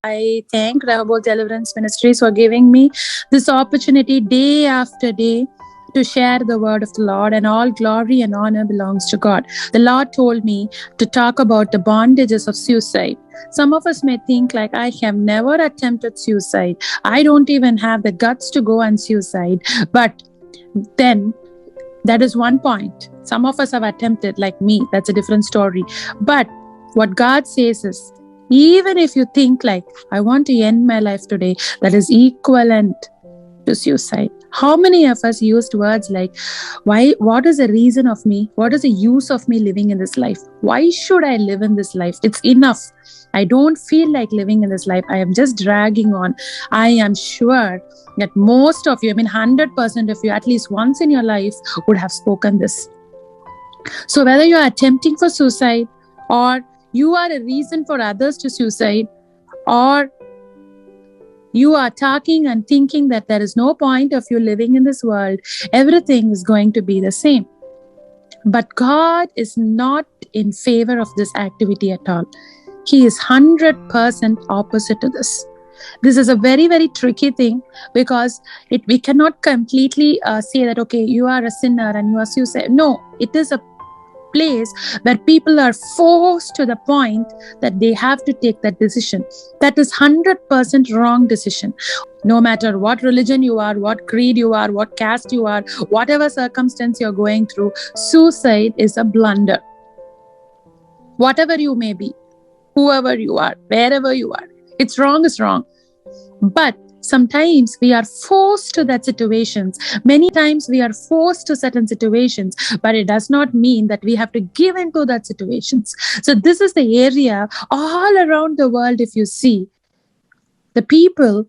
I thank Rehoboth Deliverance Ministries for giving me this opportunity day after day to share the word of the Lord, and all glory and honor belongs to God. The Lord told me to talk about the bondages of suicide. Some of us may think like, I have never attempted suicide. I don't even have the guts to go and suicide. But then that is one point. Some of us have attempted, like me. That's a different story. But what God says is, even if you think like, I want to end my life today, that is equivalent to suicide. How many of us used words like, why? What is the reason of me? What is the use of me living in this life? Why should I live in this life? It's enough. I don't feel like living in this life. I am just dragging on. I am sure that most of you, 100% of you, at least once in your life, would have spoken this. So whether you are attempting for suicide, or you are a reason for others to suicide, or you are talking and thinking that there is no point of you living in this world, everything is going to be the same. But God is not in favor of this activity at all. He is 100% opposite to this. This is a very, very tricky thing, because we cannot completely say that, okay, you are a sinner and you are suicide. No, it is a place where people are forced to the point that they have to take that decision. That is 100% wrong decision. No matter what religion you are, what creed you are, what caste you are, whatever circumstance you're going through, suicide is a blunder. Whatever you may be, whoever you are, wherever you are, it's wrong is wrong. But sometimes we are forced to that situations. Many times we are forced to certain situations, but it does not mean that we have to give into that situations. So this is the area all around the world. If you see, the people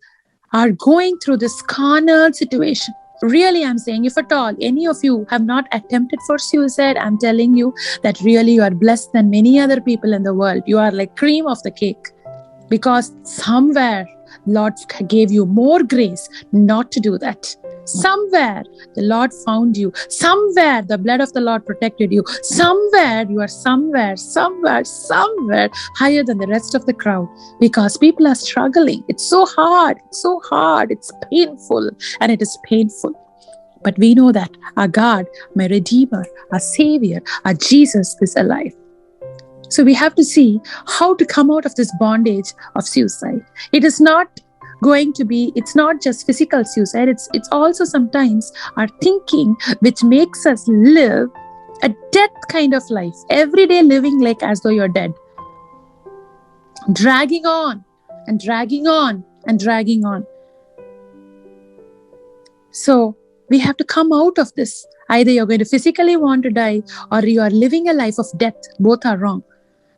are going through this carnal situation. Really, I'm saying, if at all any of you have not attempted for suicide, I'm telling you that really you are blessed than many other people in the world. You are like cream of the cake, because somewhere Lord gave you more grace not to do that. Somewhere the Lord found you. Somewhere the blood of the Lord protected you. Somewhere you are somewhere higher than the rest of the crowd, because people are struggling. It's so hard. It's painful, and it is painful. But we know that our God, my Redeemer, our Savior, our Jesus is alive. So we have to see how to come out of this bondage of suicide. It is not going to be, it's not just physical suicide. It's also sometimes our thinking, which makes us live a death kind of life. Every day living like as though you're dead. Dragging on and dragging on and dragging on. So we have to come out of this. Either you're going to physically want to die, or you are living a life of death. Both are wrong.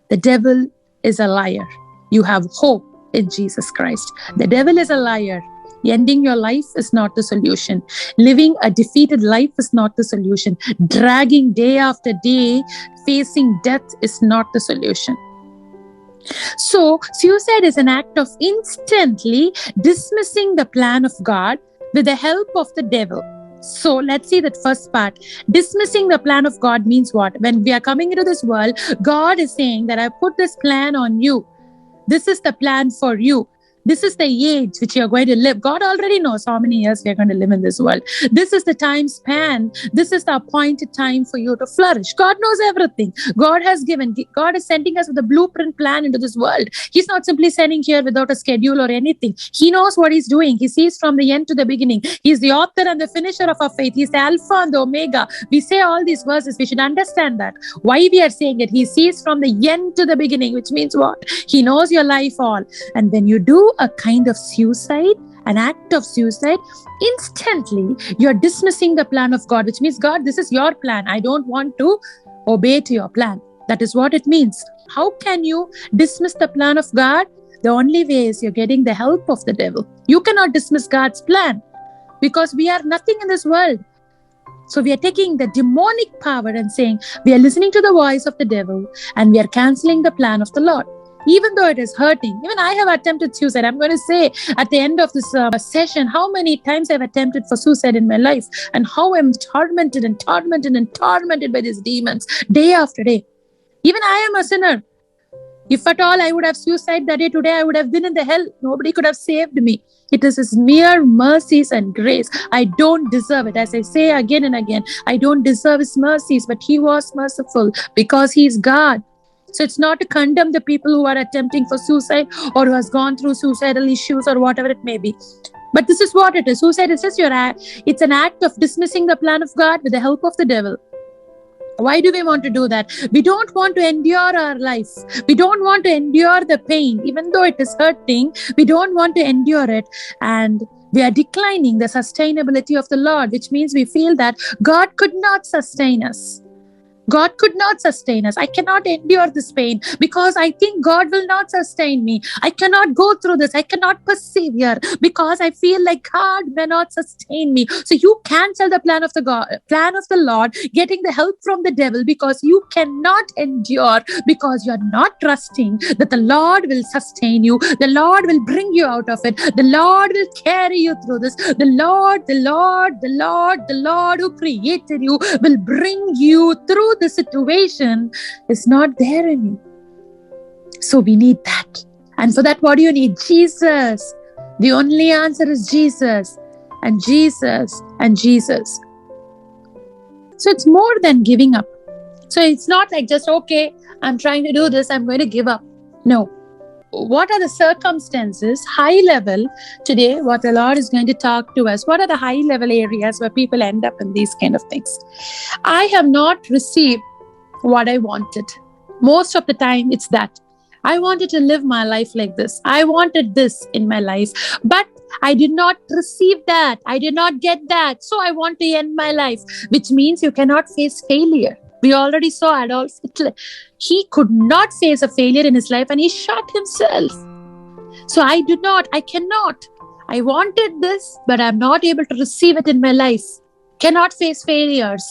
The devil is a liar. You have hope in Jesus Christ. The devil is a liar. Ending your life is not the solution. Living a defeated life is not the solution. Dragging day after day, facing death is not the solution. So, suicide is an act of instantly dismissing the plan of God with the help of the devil. So let's see that first part. Dismissing the plan of God means what? When we are coming into this world, God is saying that I put this plan on you. This is the plan for you. This is the age which you're going to live. God already knows how many years we're going to live in this world. This is the time span. This is the appointed time for you to flourish. God knows everything. God is sending us with a blueprint plan into this world. He's not simply sending here without a schedule or anything. He knows what he's doing. He sees from the end to the beginning. He's the author and the finisher of our faith. He's the Alpha and the Omega. We say all these verses. We should understand that. Why we are saying it. He sees from the end to the beginning, which means what? He knows your life all. And when you do a kind of suicide, an act of suicide, instantly you're dismissing the plan of God, which means, God, this is your plan. I don't want to obey to your plan. That is what it means. How can you dismiss the plan of God? The only way is you're getting the help of the devil. You cannot dismiss God's plan, because we are nothing in this world. So we are taking the demonic power and saying, we are listening to the voice of the devil, and we are canceling the plan of the Lord. Even though it is hurting. Even I have attempted suicide. I'm going to say at the end of this session, how many times I've attempted for suicide in my life, and how I'm tormented by these demons day after day. Even I am a sinner. If at all I would have suicide that day, today I would have been in the hell. Nobody could have saved me. It is His mere mercies and grace. I don't deserve it. As I say again and again, I don't deserve His mercies, but He was merciful because He is God. So it's not to condemn the people who are attempting for suicide or who has gone through suicidal issues or whatever it may be. But this is what it is. Suicide is just it's an act of dismissing the plan of God with the help of the devil. Why do we want to do that? We don't want to endure our life. We don't want to endure the pain. Even though it is hurting, we don't want to endure it. And we are declining the sustainability of the Lord, which means we feel that God could not sustain us. God could not sustain us. I cannot endure this pain because I think God will not sustain me. I cannot go through this. I cannot persevere because I feel like God may not sustain me. So you cancel the plan of the Lord, getting the help from the devil because you cannot endure, because you are not trusting that the Lord will sustain you. The Lord will bring you out of it. The Lord will carry you through this. The Lord who created you will bring you through the situation is not there in you. So we need that. And for that, what do you need? Jesus. The only answer is Jesus and Jesus and Jesus. So it's more than giving up. So it's not like just, okay, I'm trying to do this, I'm going to give up. No. What are the circumstances, high level today, what the Lord is going to talk to us? What are the high level areas where people end up in these kind of things? I have not received what I wanted. Most of the time, it's that. I wanted to live my life like this. I wanted this in my life, but I did not receive that. I did not get that. So I want to end my life, which means you cannot face failure. We already saw Adolf Hitler. He could not face a failure in his life and he shot himself. So I cannot. I wanted this, but I'm not able to receive it in my life. Cannot face failures.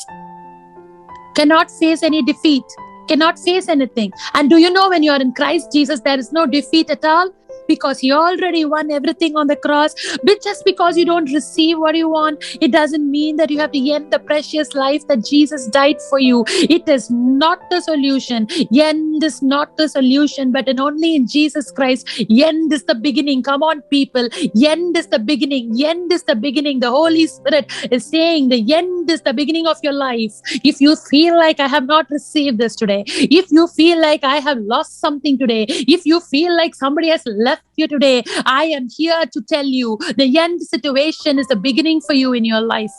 Cannot face any defeat. Cannot face anything. And do you know when you are in Christ Jesus, there is no defeat at all? Because He already won everything on the cross. But just because you don't receive what you want, it doesn't mean that you have to end the precious life that Jesus died for you. It is not the solution. End is not the solution, but only in Jesus Christ. End is the beginning. Come on, people. End is the beginning. End is the beginning. The Holy Spirit is saying the end is the beginning of your life. If you feel like I have not received this today, if you feel like I have lost something today, if you feel like somebody has left you today, I am here to tell you the end situation is the beginning for you in your life.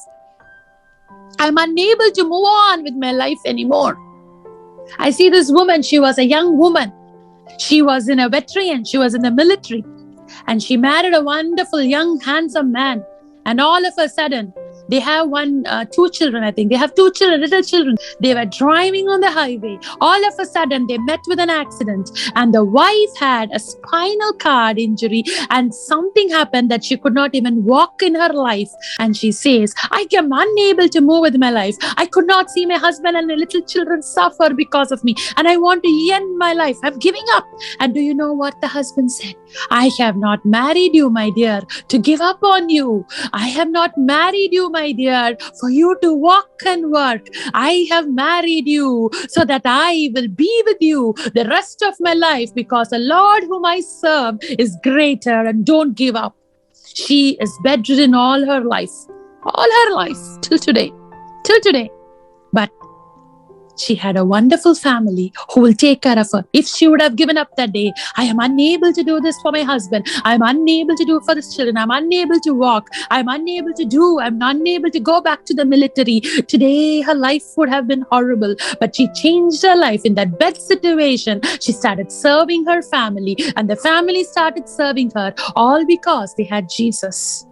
I'm unable to move on with my life anymore. I see this woman. She was a young woman. She was in a veteran. She was in the military. And she married a wonderful, young, handsome man. And all of a sudden, they have two children, I think. They have two children, little children. They were driving on the highway. All of a sudden, they met with an accident. And the wife had a spinal cord injury. And something happened that she could not even walk in her life. And she says, I am unable to move with my life. I could not see my husband and my little children suffer because of me. And I want to end my life. I'm giving up. And do you know what the husband said? I have not married you, my dear, to give up on you. I have not married you, my dear, for you to walk and work. I have married you so that I will be with you the rest of my life, because the Lord whom I serve is greater, and don't give up. She is bedridden all her life, till today. But she had a wonderful family who will take care of her. If she would have given up that day, I am unable to do this for my husband. I'm unable to do it for the children. I'm unable to walk. I'm unable to go back to the military. Today, her life would have been horrible. But she changed her life in that bed situation. She started serving her family, and the family started serving her, all because they had Jesus.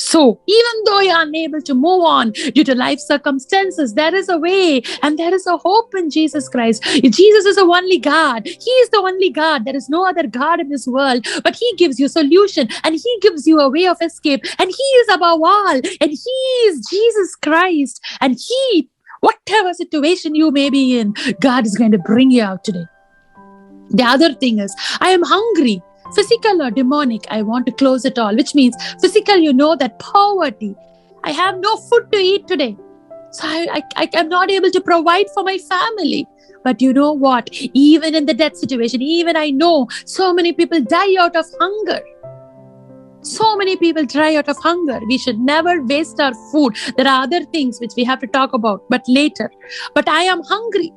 So even though you're unable to move on due to life circumstances, there is a way and there is a hope in Jesus Christ. Jesus is the only God. He is the only God. There is no other God in this world, but He gives you solution and He gives you a way of escape, and He is above all, and He is Jesus Christ, and He, whatever situation you may be in, God is going to bring you out today. The other thing is, I am hungry. Physical or demonic, I want to close it all, which means physical, you know, that poverty. I have no food to eat today. So I am not able to provide for my family. But you know what? Even in the death situation, even I know so many people die out of hunger. So many people die out of hunger. We should never waste our food. There are other things which we have to talk about, but later. But I am hungry.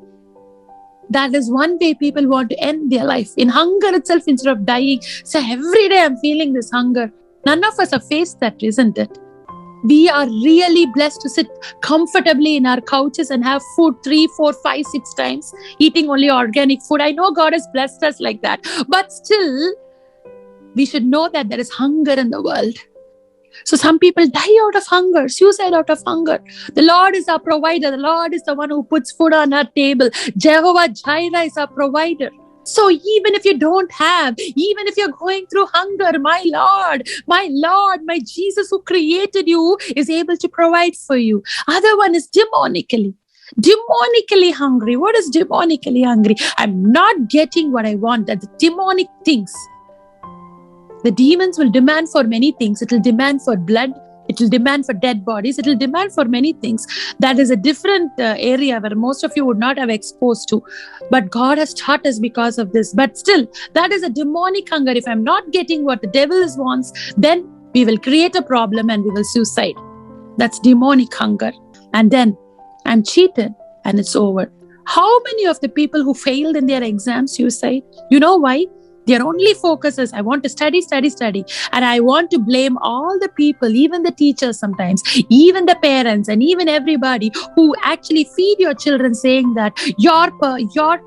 That is one way people want to end their life. In hunger itself, instead of dying. So every day I'm feeling this hunger. None of us have faced that, isn't it? We are really blessed to sit comfortably in our couches and have food 3, 4, 5, 6 times, eating only organic food. I know God has blessed us like that. But still, we should know that there is hunger in the world. So some people die out of hunger, suicide out of hunger. The Lord is our provider. The Lord is the one who puts food on our table. Jehovah Jireh is our provider. So even if you don't have, even if you're going through hunger, my Lord, my Jesus who created you is able to provide for you. Other one is demonically hungry. What is demonically hungry? I'm not getting what I want. That's demonic things. The demons will demand for many things. It will demand for blood. It will demand for dead bodies. It will demand for many things. That is a different area where most of you would not have exposed to. But God has taught us because of this. But still, that is a demonic hunger. If I'm not getting what the devil wants, then we will create a problem and we will suicide. That's demonic hunger. And then I'm cheated and it's over. How many of the people who failed in their exams suicide? You know why? Their only focus is, I want to study. And I want to blame all the people, even the teachers sometimes, even the parents, and even everybody who actually feed your children, saying that your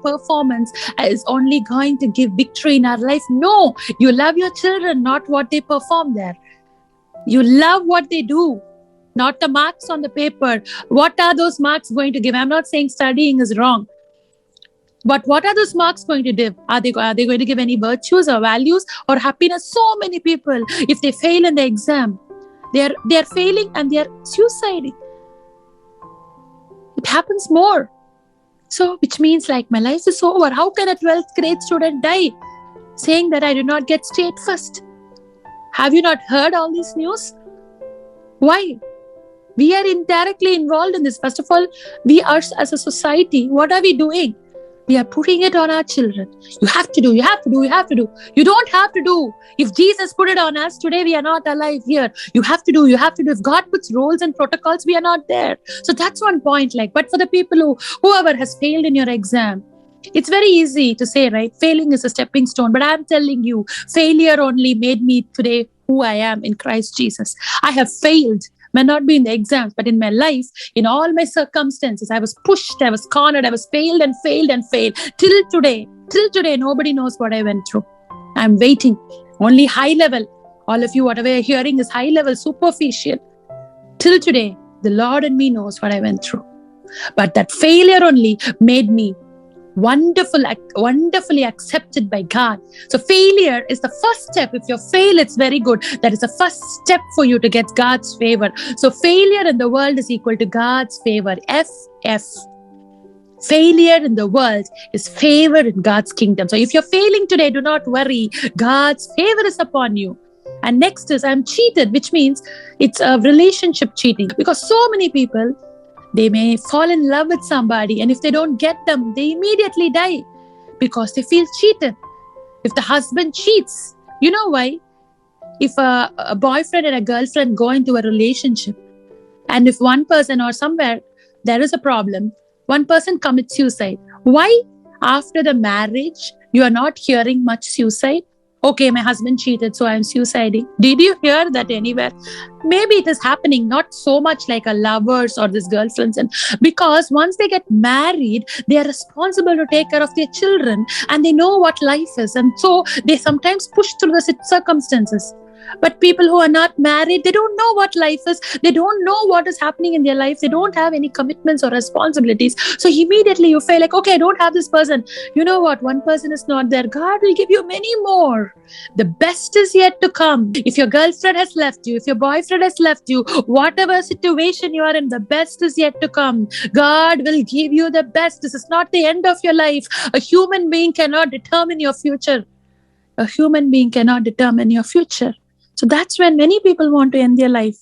performance is only going to give victory in our life. No, you love your children, not what they perform there. You love what they do, not the marks on the paper. What are those marks going to give? I'm not saying studying is wrong. But what are those marks going to give? Are they going to give any virtues or values or happiness? So many people, if they fail in the exam, they are failing and they are suiciding. It happens more. So, which means like my life is over. How can a 12th grade student die saying that I did not get state first? Have you not heard all this news? Why? We are indirectly involved in this. First of all, we are as a society, what are we doing? We are putting it on our children. You have to do. You don't have to do. If Jesus put it on us, today we are not alive here. You have to do. If God puts rules and protocols, we are not there. So that's one point. But for the people whoever has failed in your exam, it's very easy to say, right? Failing is a stepping stone. But I'm telling you, failure only made me today who I am in Christ Jesus. I have failed. May not be in the exams, but in my life, in all my circumstances, I was pushed, I was cornered, I was failed. Till today, nobody knows what I went through. I'm waiting. Only high level. All of you, whatever you're hearing is high level, superficial. Till today, the Lord and me knows what I went through. But that failure only made me wonderfully accepted by God. So failure is the first step. If you fail, it's very good. That is the first step for you to get God's favor. So failure in the world is equal to God's favor. FF. Failure in the world is favor in God's kingdom. So if you're failing today, do not worry. God's favor is upon you. And next is I'm cheated, which means it's a relationship cheating. Because so many people, they may fall in love with somebody, and if they don't get them, they immediately die because they feel cheated. If the husband cheats, you know why? If a boyfriend and a girlfriend go into a relationship, and if one person or somewhere there is a problem, one person commits suicide. Why? After the marriage, you are not hearing much suicide. Okay, my husband cheated, so I'm suiciding. Did you hear that anywhere? Maybe it is happening, not so much like a lovers or this girlfriends. And because once they get married, they are responsible to take care of their children and they know what life is. And so they sometimes push through the circumstances. But people who are not married, they don't know what life is. They don't know what is happening in their life. They don't have any commitments or responsibilities. So immediately you feel like, okay, I don't have this person. You know what? One person is not there. God will give you many more. The best is yet to come. If your girlfriend has left you, if your boyfriend has left you, whatever situation you are in, the best is yet to come. God will give you the best. This is not the end of your life. A human being cannot determine your future. A human being cannot determine your future. So that's when many people want to end their life.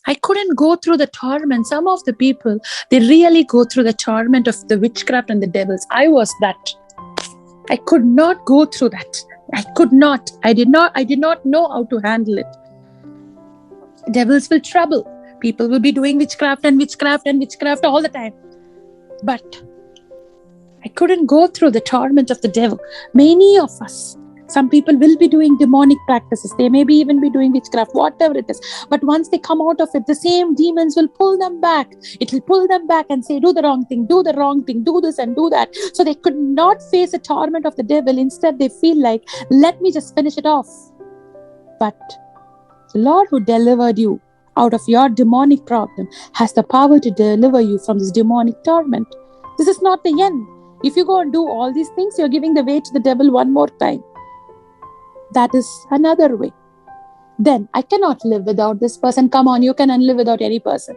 I couldn't go through the torment. Some of the people, they really go through the torment of the witchcraft and the devils. I was that. I could not go through that. I could not. I did not know how to handle it. Devils will trouble. People will be doing witchcraft all the time. But I couldn't go through the torment of the devil. Many of us, some people will be doing demonic practices. They may be even be doing witchcraft, whatever it is. But once they come out of it, the same demons will pull them back. It will pull them back and say, do the wrong thing, do this and do that. So they could not face the torment of the devil. Instead, they feel like, let me just finish it off. But the Lord who delivered you out of your demonic problem has the power to deliver you from this demonic torment. This is not the end. If you go and do all these things, you're giving the way to the devil one more time. That is another way. Then I cannot live without this person. Come on, you can live without any person.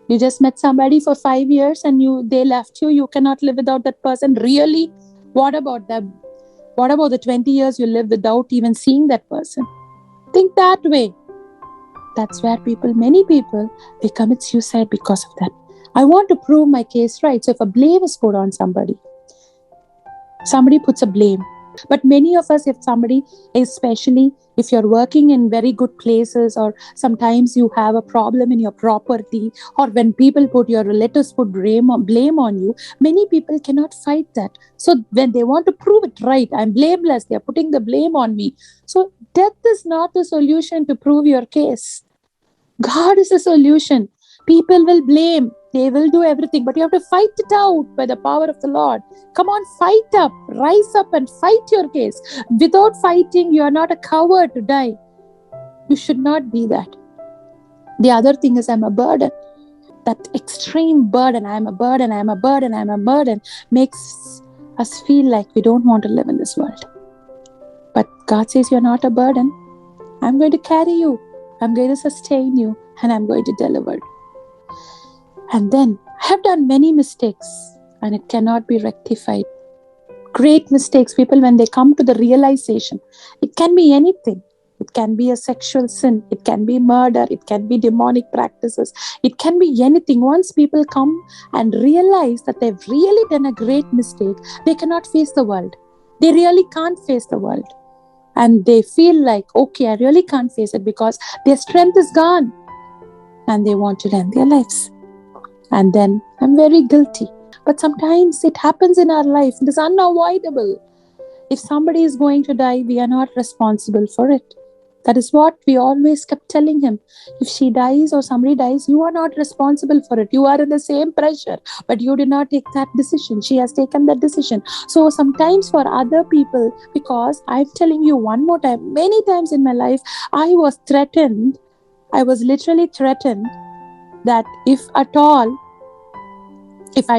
You just met somebody for 5 years and they left you. You cannot live without that person. Really? What about them? What about the 20 years you live without even seeing that person? Think that way. That's where many people, they commit suicide because of that. I want to prove my case right. So if a blame is put on somebody puts a blame. But many of us, if somebody, especially if you're working in very good places, or sometimes you have a problem in your property, or when your relatives put blame on you, many people cannot fight that. So when they want to prove it right, I'm blameless, they're putting the blame on me. So death is not the solution to prove your case. God is the solution. People will blame. They will do everything, but you have to fight it out by the power of the Lord. Come on, fight up, rise up and fight your case. Without fighting, you are not a coward to die. You should not be that. The other thing is, I'm a burden. That extreme burden, I'm a burden, makes us feel like we don't want to live in this world. But God says, you're not a burden. I'm going to carry you. I'm going to sustain you, and I'm going to deliver you. And then I have done many mistakes, and it cannot be rectified. Great mistakes. People, when they come to the realization, it can be anything. It can be a sexual sin. It can be murder. It can be demonic practices. It can be anything. Once people come and realize that they've really done a great mistake, they cannot face the world. They really can't face the world. And they feel like, okay, I really can't face it because their strength is gone. And they want to end their lives. And then I'm very guilty. But sometimes it happens in our life. It is unavoidable. If somebody is going to die, we are not responsible for it. That is what we always kept telling him. If she dies or somebody dies, you are not responsible for it. You are in the same pressure, but you did not take that decision. She has taken that decision. So sometimes for other people, because I'm telling you one more time, many times in my life, I was threatened. I was literally threatened that if I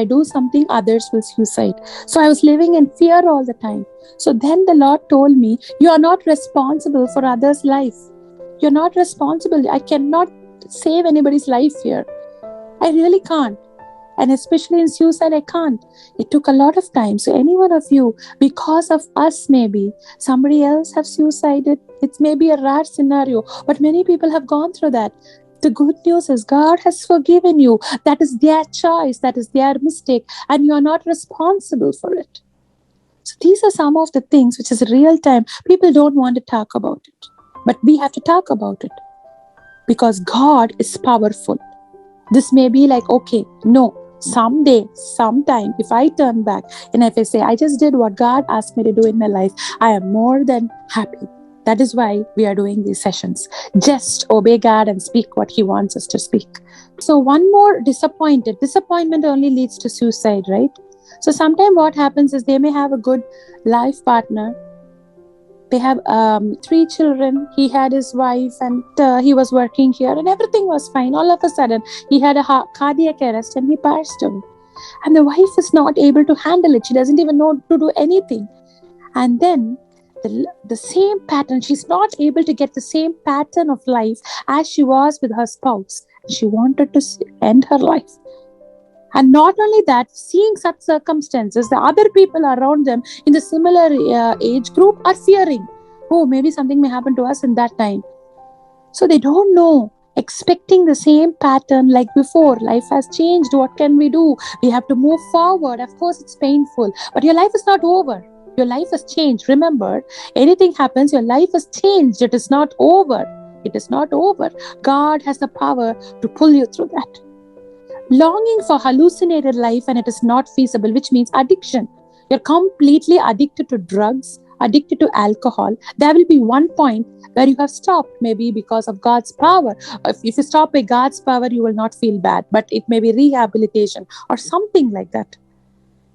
do something, others will suicide. So I was living in fear all the time. So then the Lord told me, you are not responsible for others' life. You're not responsible. I cannot save anybody's life here. I really can't. And especially in suicide, I can't. It took a lot of time. So any one of you, because of us maybe, somebody else have suicided. It may be a rare scenario, but many people have gone through that. The good news is God has forgiven you. That is their choice. That is their mistake. And you are not responsible for it. So these are some of the things which is real time. People don't want to talk about it. But we have to talk about it. Because God is powerful. This may be like, okay, no. Someday, sometime, if I turn back and if I say, I just did what God asked me to do in my life, I am more than happy. That is why we are doing these sessions. Just obey God and speak what He wants us to speak. So one more disappointment only leads to suicide, right? So sometimes what happens is they may have a good life partner. They have 3 children. He had his wife and he was working here and everything was fine. All of a sudden, he had a cardiac arrest and he passed away. And the wife is not able to handle it. She doesn't even know to do anything. And then the same pattern, she's not able to get the same pattern of life as she was with her spouse. She wanted to end her life. And not only that, seeing such circumstances, the other people around them in the similar age group are fearing, oh, maybe something may happen to us in that time. So they don't know expecting the same pattern like before. Life has changed. What can we do? We have to move forward. Of course, it's painful, but your life is not over. Your life has changed. Remember, anything happens, your life has changed. It is not over. It is not over. God has the power to pull you through that. Longing for hallucinated life and it is not feasible, which means addiction. You're completely addicted to drugs, addicted to alcohol. There will be one point where you have stopped, maybe because of God's power. If you stop by God's power, you will not feel bad, but it may be rehabilitation or something like that.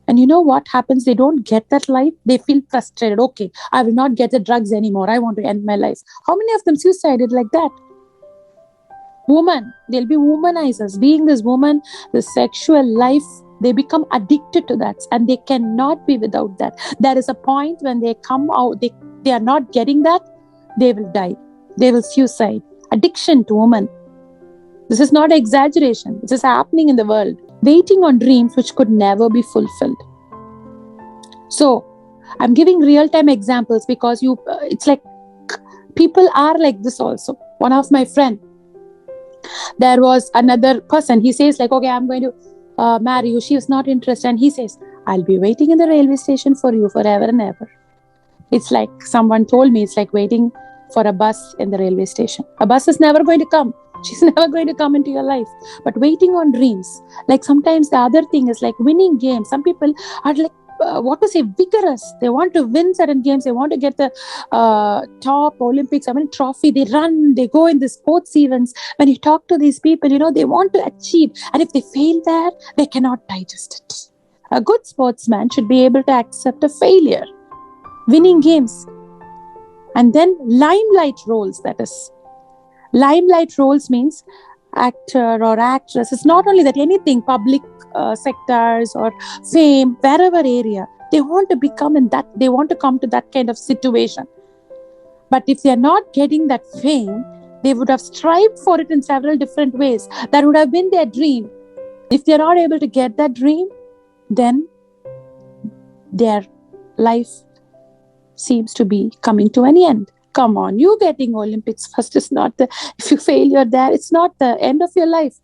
And you know what happens? They don't get that life. They feel frustrated. Okay, I will not get the drugs anymore. I want to end my life. How many of them suicided like that? Woman, they'll be womanizers. Being this woman, the sexual life, they become addicted to that and they cannot be without that. There is a point when they come out, they are not getting that, they will die. They will suicide. Addiction to woman. This is not exaggeration. This is happening in the world. Waiting on dreams which could never be fulfilled. So, I'm giving real-time examples because it's like people are like this also. One of my friend, there was another person. He says like, okay, I'm going to marry you. She is not interested. And he says, I'll be waiting in the railway station for you forever and ever. It's like someone told me, it's like waiting for a bus in the railway station. A bus is never going to come. She's never going to come into your life. But waiting on dreams. Like sometimes the other thing is like winning games. Some people are like, vigorous. They want to win certain games. They want to get the top Olympics, trophy. They run, they go in the sports events. When you talk to these people, they want to achieve. And if they fail there, they cannot digest it. A good sportsman should be able to accept a failure. Winning games. And then limelight roles, that is. Limelight roles means actor or actress. It's not only that anything, public sectors or fame, wherever area, they want to become in that, they want to come to that kind of situation. But if they are not getting that fame, they would have strived for it in several different ways. That would have been their dream. If they are not able to get that dream, then their life seems to be coming to an end. Come on, you getting Olympics first is not if you fail, you're there, it's not the end of your life.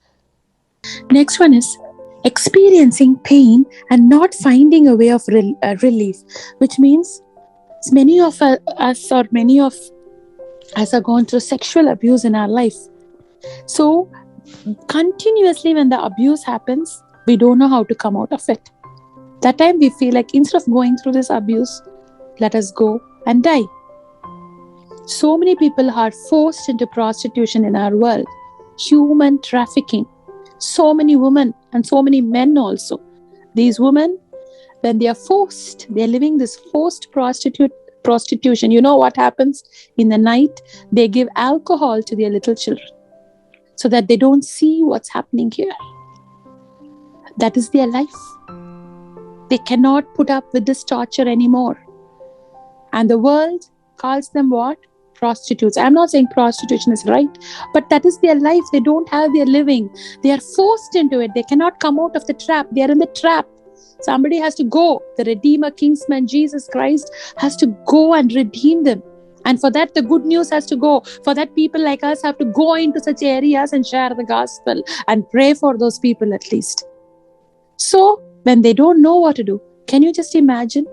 Next one is experiencing pain and not finding a way of relief, which means many of us are going through sexual abuse in our life. So continuously when the abuse happens, we don't know how to come out of it. That time we feel like instead of going through this abuse, let us go and die. So many people are forced into prostitution in our world. Human trafficking. So many women and so many men also. These women, when they are forced, they are living this forced prostitution. You know what happens? In the night, they give alcohol to their little children so that they don't see what's happening here. That is their life. They cannot put up with this torture anymore. And the world calls them what? Prostitutes. I'm not saying prostitution is right, but that is their life. They don't have their living. They are forced into it. They cannot come out of the trap. They are in the trap. Somebody has to go. The Redeemer, Kingsman, Jesus Christ has to go and redeem them. And for that, the good news has to go. For that, people like us have to go into such areas and share the gospel and pray for those people at least. So, when they don't know what to do, can you just imagine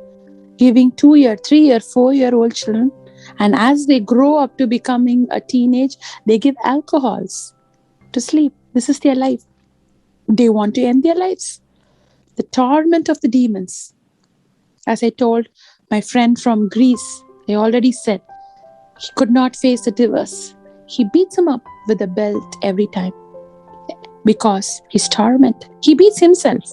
giving 2-year, 3-year, 4-year-old children, and as they grow up to becoming a teenage, they give alcohols to sleep. This is their life. They want to end their lives. The torment of the demons. As I told my friend from Greece, I already said, he could not face the divorce. He beats him up with a belt every time because he's tormented. He beats himself.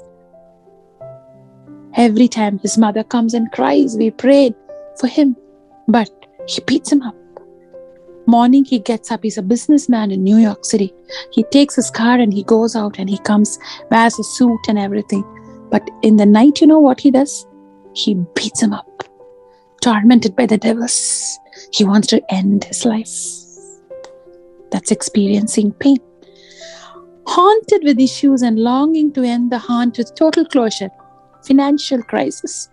Every time his mother comes and cries, we prayed for him, but he beats him up. Morning he gets up. He's a businessman in New York City. He takes his car and he goes out and he comes, wears a suit and everything. But in the night, you know what he does? He beats him up. Tormented by the devils. He wants to end his life. That's experiencing pain. Haunted with issues and longing to end the haunt with total closure. Financial crisis.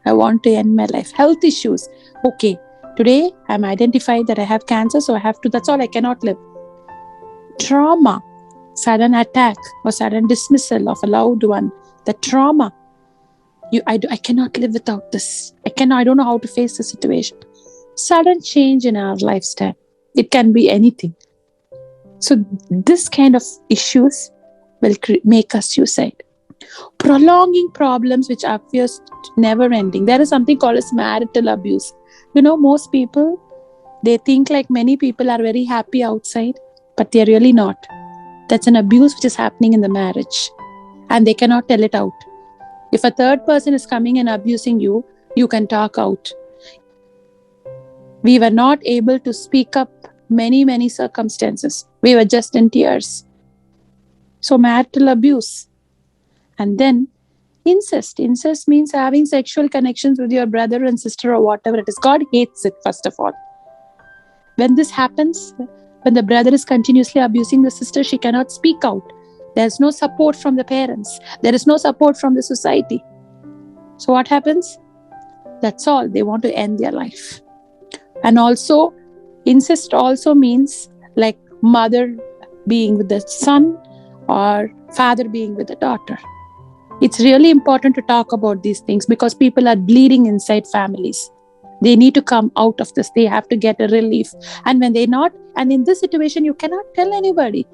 I want to end my life. Health issues. Okay. Today, I'm identified that I have cancer, so I have to, that's all, I cannot live. trauma, sudden attack or sudden dismissal of a loved one, the trauma. I cannot live without this. I don't know how to face the situation. Sudden change in our lifestyle. It can be anything. So this kind of issues will make us suicide. Prolonging problems which appears never ending. There is something called as marital abuse. Most people, they think like many people are very happy outside, but they're really not. That's an abuse which is happening in the marriage, and they cannot tell it out. If a third person is coming and abusing you, you can talk out. We were not able to speak up many circumstances. We were just in tears. So marital abuse. And then incest. Incest means having sexual connections with your brother and sister or whatever it is. God hates it, first of all. When this happens, when the brother is continuously abusing the sister, she cannot speak out. There's no support from the parents. There is no support from the society. So what happens? That's all. They want to end their life. And also, incest also means like mother being with the son or father being with the daughter. It's really important to talk about these things because people are bleeding inside families. They need to come out of this. They have to get a relief. And when they're not, and in this situation, you cannot tell anybody.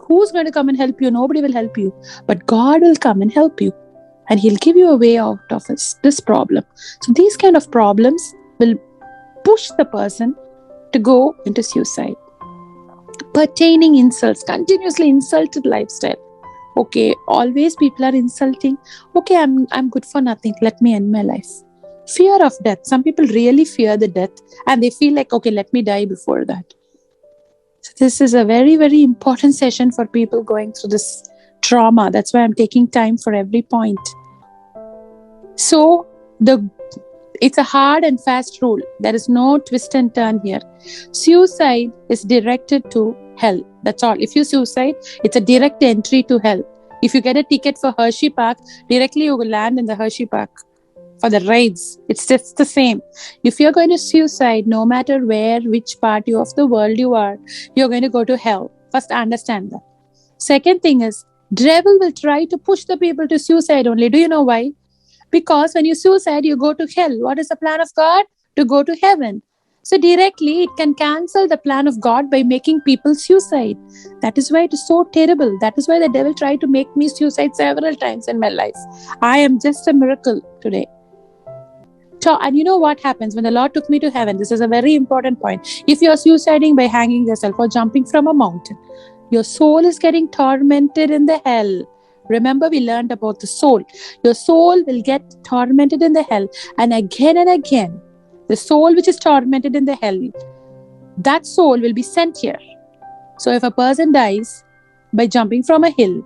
Who's going to come and help you? Nobody will help you. But God will come and help you. And He'll give you a way out of this problem. So these kind of problems will push the person to go into suicide. Pertaining insults, continuously insulted lifestyle. Okay, always people are insulting. Okay, I'm good for nothing. Let me end my life. Fear of death. Some people really fear the death and they feel like, okay, let me die before that. So this is a very important session for people going through this trauma. That's why I'm taking time for every point. So it's a hard and fast rule. There is no twist and turn here. Suicide is directed to hell. That's all. If you suicide, it's a direct entry to hell. If you get a ticket for Hershey Park, directly you will land in the Hershey Park for the rides. It's just the same. If you're going to suicide, no matter which part of the world you are, you're going to go to hell. First, understand that. Second thing is, devil will try to push the people to suicide only. Do you know why? Because when you suicide, you go to hell. What is the plan of God? To go to heaven. So directly, it can cancel the plan of God by making people suicide. That is why it is so terrible. That is why the devil tried to make me suicide several times in my life. I am just a miracle today. So, and you know what happens when the Lord took me to heaven? This is a very important point. If you are suiciding by hanging yourself or jumping from a mountain, your soul is getting tormented in the hell. Remember, we learned about the soul. Your soul will get tormented in the hell. And again, the soul which is tormented in the hell, that soul will be sent here. So if a person dies by jumping from a hill,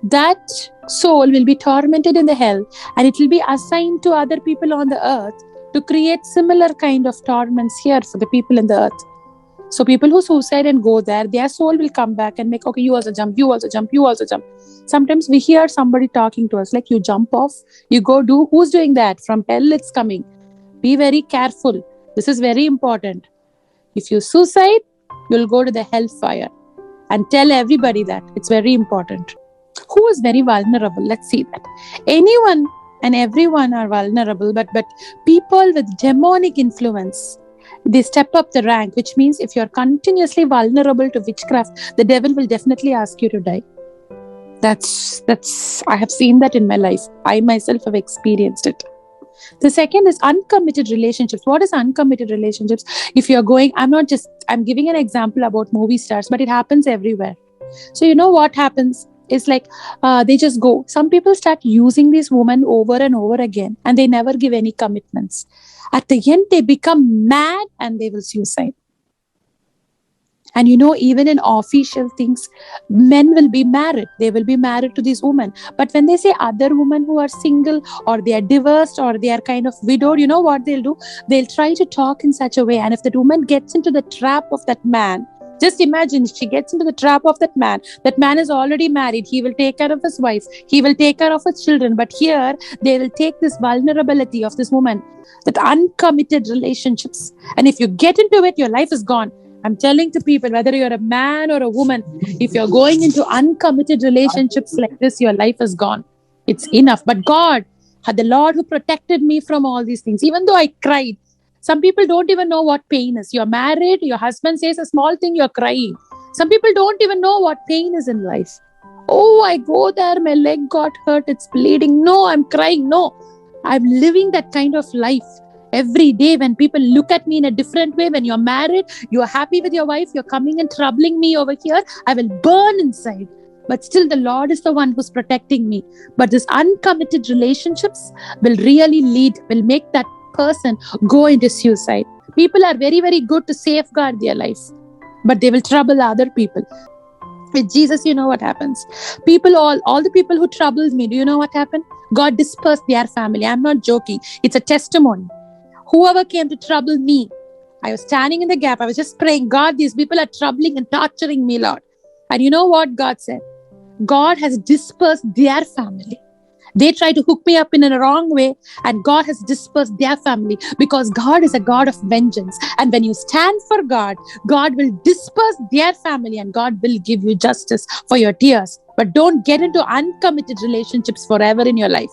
that soul will be tormented in the hell and it will be assigned to other people on the earth to create similar kind of torments here for the people in the earth. So people who suicide and go there, their soul will come back and make, okay, you also jump, you also jump, you also jump. Sometimes we hear somebody talking to us like, you jump off, you go do. Who's doing that? From hell it's coming. Be very careful. This is very important. If you suicide, you'll go to the hellfire. And tell everybody that. It's very important. Who is very vulnerable? Let's see that. Anyone and everyone are vulnerable, but people with demonic influence, they step up the rank, which means if you're continuously vulnerable to witchcraft, the devil will definitely ask you to die. That's I have seen that in my life. I myself have experienced it. The second is uncommitted relationships. What is uncommitted relationships? If you're going, I'm giving an example about movie stars, but it happens everywhere. So you know what happens is like, they just go. Some people start using these women over and over again, and they never give any commitments. At the end, they become mad and they will suicide. And you know, even in official things, men will be married. They will be married to these women. But when they say other women who are single or they are divorced or they are kind of widowed, you know what they'll do? They'll try to talk in such a way. And if the woman gets into the trap of that man, just imagine she gets into the trap of that man. That man is already married. He will take care of his wife. He will take care of his children. But here, they will take this vulnerability of this woman, that uncommitted relationships. And if you get into it, your life is gone. I'm telling to people, whether you're a man or a woman, if you're going into uncommitted relationships like this, your life is gone. It's enough. But God, the Lord who protected me from all these things, even though I cried, some people don't even know what pain is. You're married, your husband says a small thing, you're crying. Some people don't even know what pain is in life. Oh, I go there, my leg got hurt, it's bleeding. No, I'm crying. No, I'm living that kind of life. Every day when people look at me in a different way, when you're married, you're happy with your wife, you're coming and troubling me over here, I will burn inside. But still the Lord is the one who's protecting me. But this uncommitted relationships will really will make that person go into suicide. People are very, very good to safeguard their life, but they will trouble other people. With Jesus, you know what happens. People, all the people who troubled me, do you know what happened? God dispersed their family. I'm not joking. It's a testimony. Whoever came to trouble me, I was standing in the gap. I was just praying, God, these people are troubling and torturing me, Lord. And you know what God said? God has dispersed their family. They try to hook me up in a wrong way, and God has dispersed their family, because God is a God of vengeance. And when you stand for God, God will disperse their family and God will give you justice for your tears. But don't get into uncommitted relationships forever in your life.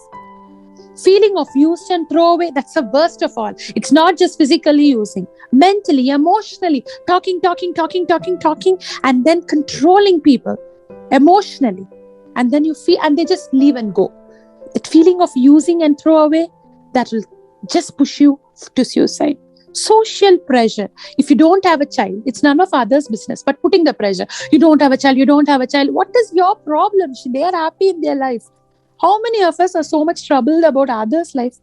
Feeling of use and throw away, that's the worst of all. It's not just physically using, mentally, emotionally, talking, and then controlling people emotionally. And then you feel, and they just leave and go. That feeling of using and throw away, that will just push you to suicide. Social pressure. If you don't have a child, it's none of others' business, but putting the pressure. You don't have a child. What is your problem? They are happy in their life. How many of us are so much troubled about others' life?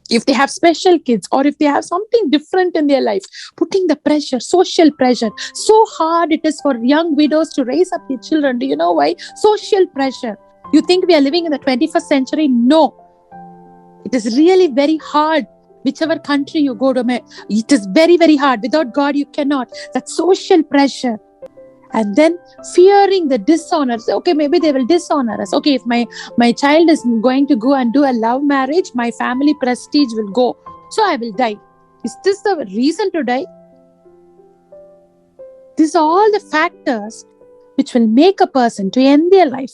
If they have special kids or if they have something different in their life, putting the pressure, social pressure. So hard it is for young widows to raise up their children. Do you know why? Social pressure. You think we are living in the 21st century? No. It is really very hard. Whichever country you go to, it is very, very hard. Without God, you cannot. That social pressure. And then fearing the dishonor. Okay, maybe they will dishonor us. Okay, if my child is going to go and do a love marriage, my family prestige will go. So I will die. Is this the reason to die? These are all the factors which will make a person to end their life.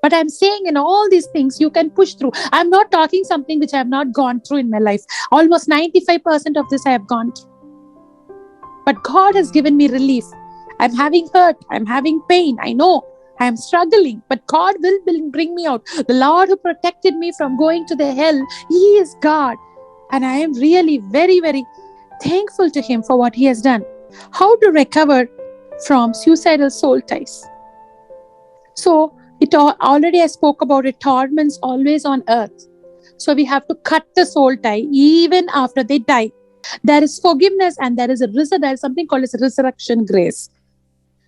But I'm saying in all these things, you can push through. I'm not talking something which I have not gone through in my life. Almost 95% of this I have gone through. But God has given me relief. I'm having hurt. I'm having pain. I know I'm struggling, but God will bring me out. The Lord who protected me from going to the hell, He is God. And I am really very, very thankful to Him for what He has done. How to recover from suicidal soul ties? So, already I spoke about it, torments always on earth. So we have to cut the soul tie even after they die. There is forgiveness and there is something called as resurrection grace.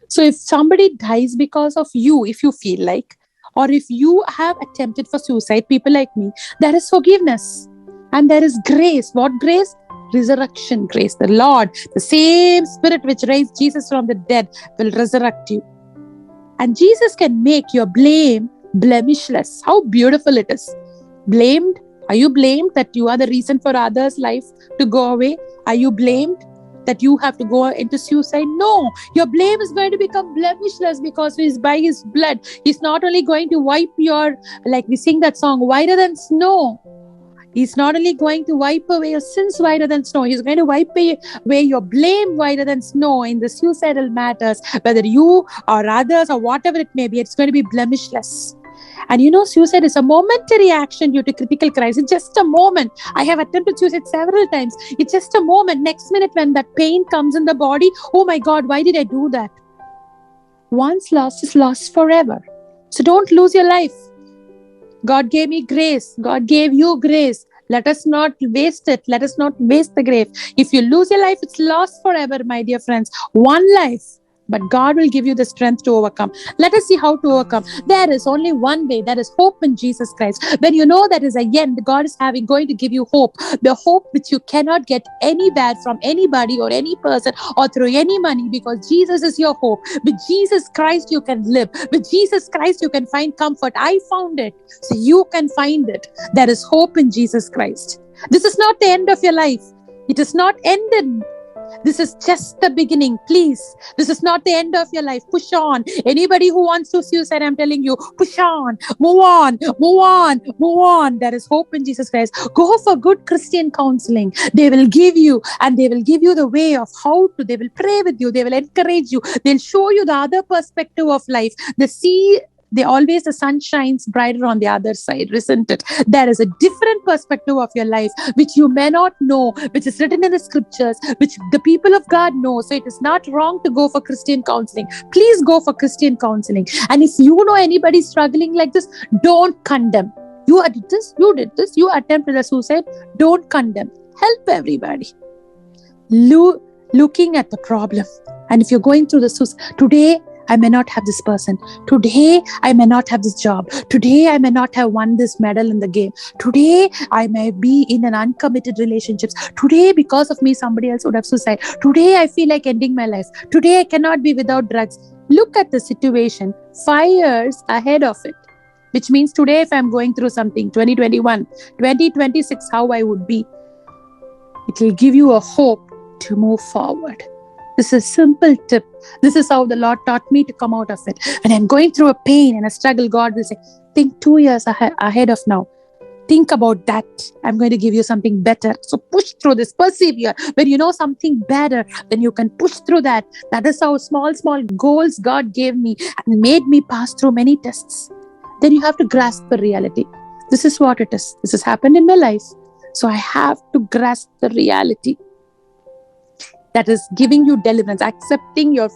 So if somebody dies because of you, if you feel like, or if you have attempted for suicide, people like me, there is forgiveness and there is grace. What grace? Resurrection grace. The Lord, the same Spirit which raised Jesus from the dead, will resurrect you. And Jesus can make your blame blemishless. How beautiful it is. Blamed? Are you blamed that you are the reason for others' life to go away? Are you blamed that you have to go into suicide? No. Your blame is going to become blemishless because by His blood, He's not only going to wipe your, like we sing that song, whiter than snow. He's not only going to wipe away your sins whiter than snow. He's going to wipe away your blame whiter than snow in the suicidal matters, whether you or others or whatever it may be. It's going to be blemishless. And you know, suicide is a momentary action due to critical crisis. It's just a moment. I have attempted suicide several times. It's just a moment. Next minute when that pain comes in the body, oh my God, why did I do that? Once lost is lost forever. So don't lose your life. God gave me grace. God gave you grace. Let us not waste it. Let us not waste the grace. If you lose your life, it's lost forever, my dear friends. One life. But God will give you the strength to overcome. Let us see how to overcome. There is only one way. There is hope in Jesus Christ. When you know that is a end, God is going to give you hope. The hope which you cannot get anywhere from anybody or any person or through any money, because Jesus is your hope. With Jesus Christ, you can live. With Jesus Christ, you can find comfort. I found it. So you can find it. There is hope in Jesus Christ. This is not the end of your life. It is not ended. This is just the beginning. Please, this is not the end of your life. Push on. Anybody who wants to suicide, I'm telling you, push on, move on, move on, move on. There is hope in Jesus Christ. Go for good Christian counseling. They will give you, and they will give you the way of how to, they will pray with you. They will encourage you. They'll show you the other perspective of life. The sun shines brighter on the other side, isn't it? There is a different perspective of your life, which you may not know, which is written in the scriptures, which the people of God know. So it is not wrong to go for Christian counseling. Please go for Christian counseling. And if you know anybody struggling like this, don't condemn. You did this, you attempted a suicide. Don't condemn. Help everybody. Looking at the problem. And if you're going through the suicide, today, I may not have this person. Today, I may not have this job. Today, I may not have won this medal in the game. Today, I may be in an uncommitted relationships. Today, because of me, somebody else would have suicide. Today, I feel like ending my life. Today, I cannot be without drugs. Look at the situation 5 years ahead of it. Which means today, if I'm going through something, 2021, 2026, how I would be. It will give you a hope to move forward. This is a simple tip. This is how the Lord taught me to come out of it. When I'm going through a pain and a struggle, God will say, think 2 years ahead of now. Think about that. I'm going to give you something better. So push through this, persevere. When you know something better, then you can push through that. That is how small goals God gave me and made me pass through many tests. Then you have to grasp the reality. This is what it is. This has happened in my life. So I have to grasp the reality. That is giving you deliverance, accepting your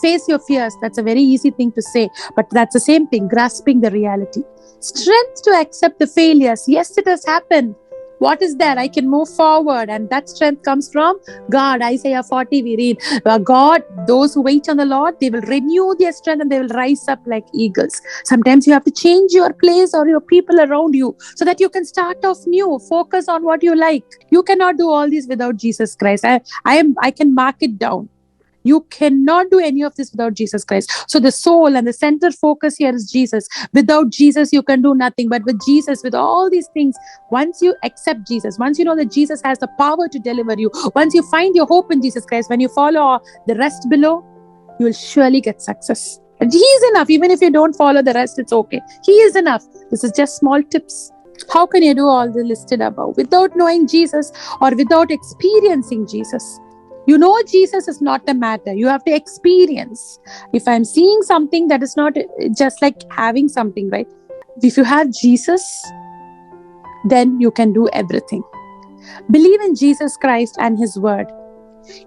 face your fears. That's a very easy thing to say, but that's the same thing, grasping the reality. Strength to accept the failures. Yes, it has happened. What is that? I can move forward, and that strength comes from God. Isaiah 40, we read, God, those who wait on the Lord, they will renew their strength and they will rise up like eagles. Sometimes you have to change your place or your people around you so that you can start off new. Focus on what you like. You cannot do all this without Jesus Christ. I can mark it down. You cannot do any of this without Jesus Christ. So the soul and the center focus here is Jesus. Without Jesus, you can do nothing. But with Jesus, with all these things, once you accept Jesus, once you know that Jesus has the power to deliver you, once you find your hope in Jesus Christ, when you follow the rest below, you will surely get success. And He is enough. Even if you don't follow the rest, it's okay. He is enough. This is just small tips. How can you do all the listed above without knowing Jesus or without experiencing Jesus? You know, Jesus is not a matter. You have to experience. If I'm seeing something, that is not just like having something, right? If you have Jesus, then you can do everything. Believe in Jesus Christ and His word.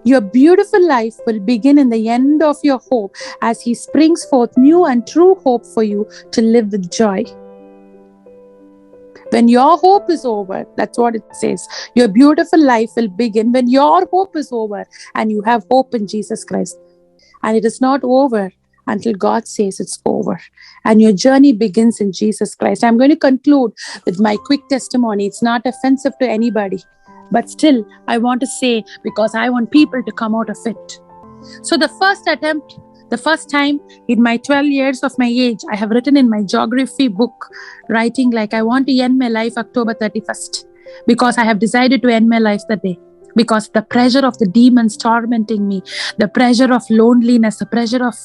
Your beautiful life will begin in the end of your hope as He springs forth new and true hope for you to live with joy. When your hope is over, that's what it says. Your beautiful life will begin when your hope is over and you have hope in Jesus Christ. And it is not over until God says it's over. And your journey begins in Jesus Christ. I'm going to conclude with my quick testimony. It's not offensive to anybody. But still, I want to say, because I want people to come out of it. So the first time in my 12 years of my age, I have written in my geography book, writing like I want to end my life October 31st, because I have decided to end my life that day. Because the pressure of the demons tormenting me, the pressure of loneliness, the pressure of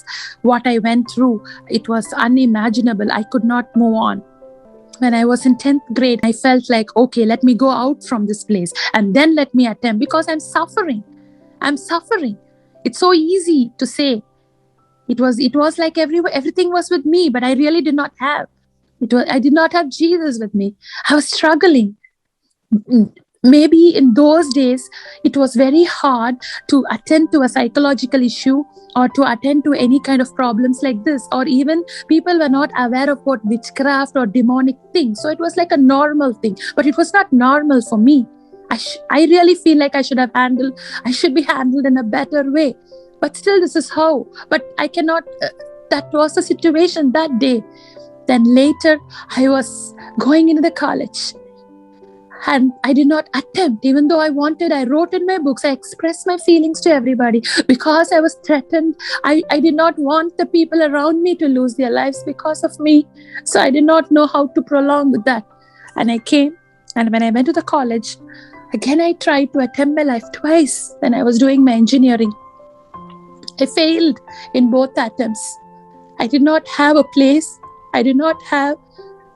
what I went through, it was unimaginable. I could not move on. When I was in 10th grade, I felt like, okay, let me go out from this place and then let me attempt, because I'm suffering. It's so easy to say. It was like everything was with me, but I really did not have. I did not have Jesus with me. I was struggling. Maybe in those days, it was very hard to attend to a psychological issue or to attend to any kind of problems like this. Or even people were not aware of what witchcraft or demonic things. So it was like a normal thing, but it was not normal for me. I really feel like I should be handled in a better way. But still, this is how. But I cannot, that was the situation that day. Then later, I was going into the college. And I did not attempt, even though I wanted. I wrote in my books, I expressed my feelings to everybody because I was threatened. I did not want the people around me to lose their lives because of me. So I did not know how to prolong with that. And I came, and when I went to the college, Again, I tried to attempt my life twice when I was doing my engineering. I failed in both attempts. I did not have a place. I did not have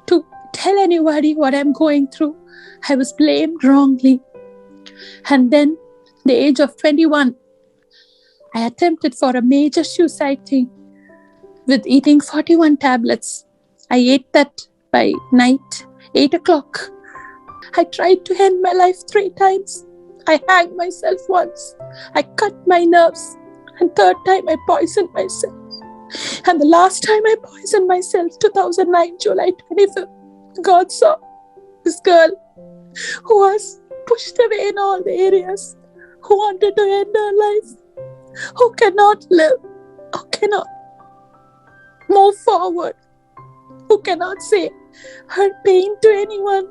to tell anybody what I'm going through. I was blamed wrongly. And then, the age of 21, I attempted for a major suicide thing with eating 41 tablets. I ate that by night, 8 o'clock. I tried to end my life 3 times. I hanged myself once. I cut my nerves. And 3rd time I poisoned myself. And the last time I poisoned myself, 2009, July 25th, God saw this girl who was pushed away in all the areas, who wanted to end her life, who cannot live, who cannot move forward, who cannot say her pain to anyone,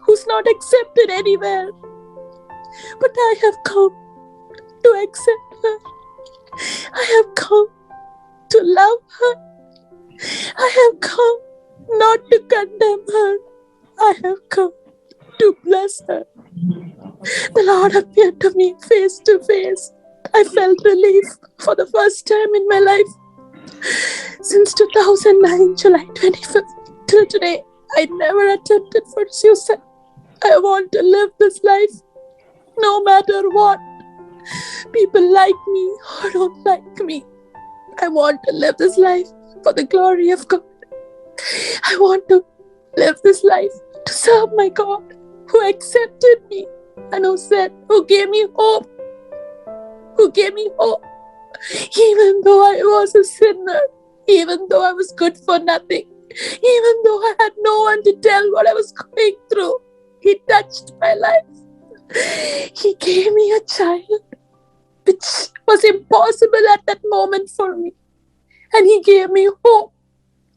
who's not accepted anywhere. But I have come to accept her. I have come to love her. I have come not to condemn her. I have come to bless her. The Lord appeared to me face to face. I felt relief for the first time in my life. Since 2009, July 25th, till today, I never attempted for suicide. I want to live this life no matter what. People like me or don't like me. I want to live this life for the glory of God. I want to live this life to serve my God, who accepted me and who gave me hope. Even though I was a sinner, even though I was good for nothing, even though I had no one to tell what I was going through, He touched my life. He gave me a child, which was impossible at that moment for me. And He gave me hope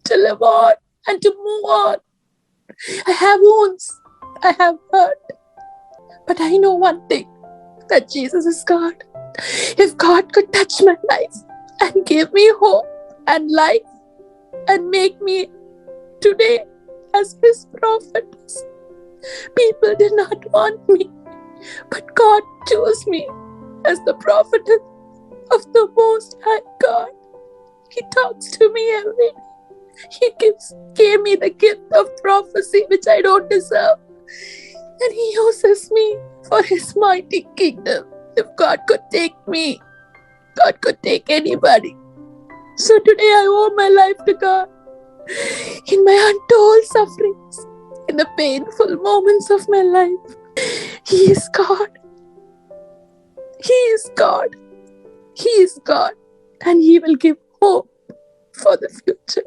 to live on and to move on. I have wounds, I have hurt, but I know one thing, that Jesus is God. If God could touch my life and give me hope and life and make me today as His prophetess, people did not want me, but God chose me as the prophetess of the Most High God. He talks to me every day. He gave me the gift of prophecy, which I don't deserve. And He uses me for His mighty kingdom. If God could take me, God could take anybody. So today I owe my life to God. In my untold sufferings, in the painful moments of my life, He is God. He is God. He is God. And He will give hope for the future.